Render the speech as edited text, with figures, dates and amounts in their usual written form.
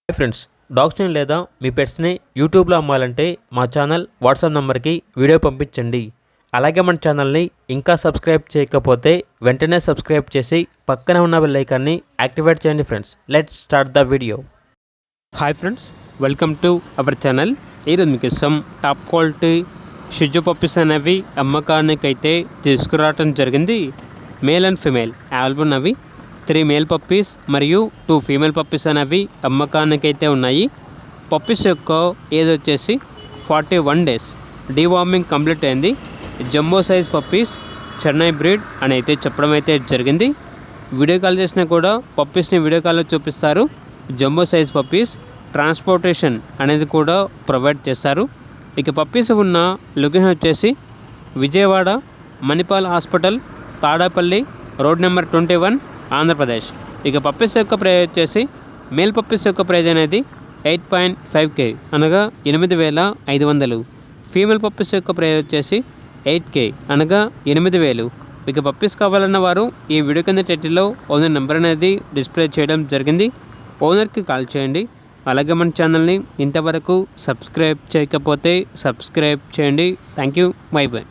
Hi friends, డాగ్స్ని లేదా మీ పెట్స్ని యూట్యూబ్లో అమ్మాలంటే మా ఛానల్ వాట్సాప్ నెంబర్కి వీడియో పంపించండి. అలాగే మన ఛానల్ని ఇంకా సబ్స్క్రైబ్ చేయకపోతే వెంటనే సబ్స్క్రైబ్ చేసి పక్కనే ఉన్న బెల్ ఐకాన్ని యాక్టివేట్ చేయండి. Friends, let's start the video. Hi friends, welcome to our channel. ఈరోజు మీకు సమ్ టాప్ క్వాలిటీ షిజు పప్పీస్ అనేవి అమ్మకానికి అయితే తీసుకురావడం జరిగింది. మేల్ అండ్ ఫిమేల్ అవైలబుల్ ఉన్నవి. 3 మేల్ పప్పీస్ మరియు 2 ఫీమేల్ పప్పీస్ అనేవి అమ్మకానికి అయితే ఉన్నాయి. పప్పీస్ యొక్క ఏజ్ వచ్చేసి 41 డేస్. డీవార్మింగ్ కంప్లీట్ అయింది. Jumbo size puppies, Chennai breed అని అయితే చెప్పడం అయితే జరిగింది. వీడియో కాల్ చేసినా కూడా పప్పీస్ని వీడియో కాల్లో చూపిస్తారు. జంబో సైజ్ పప్పీస్, ట్రాన్స్పోర్టేషన్ అనేది కూడా ప్రొవైడ్ చేస్తారు. ఇక పప్పీస్ ఉన్న లొకేషన్ వచ్చేసి Vijayawada Manipal hospital, Tadepalli road number 21, Andhra Pradesh. ఇక పప్పీస్ యొక్క ప్రైజ్ వచ్చేసి మేల్ పప్పీస్ యొక్క ప్రైజ్ అనేది 8.5K అనగా 8,500. ఫీమేల్ పప్పీస్ యొక్క ప్రైజ్ వచ్చేసి 8K అనగా 8,000. ఇక పప్పీస్ కావాలన్న వారు ఈ వీడియో కింద టైటిల్లో ఓనర్ నెంబర్ అనేది డిస్ప్లే చేయడం జరిగింది. ఓనర్కి కాల్ చేయండి. అలాగే మన ఛానల్ని ఇంతవరకు సబ్స్క్రైబ్ చేయకపోతే సబ్స్క్రైబ్ చేయండి. Thank you. By by.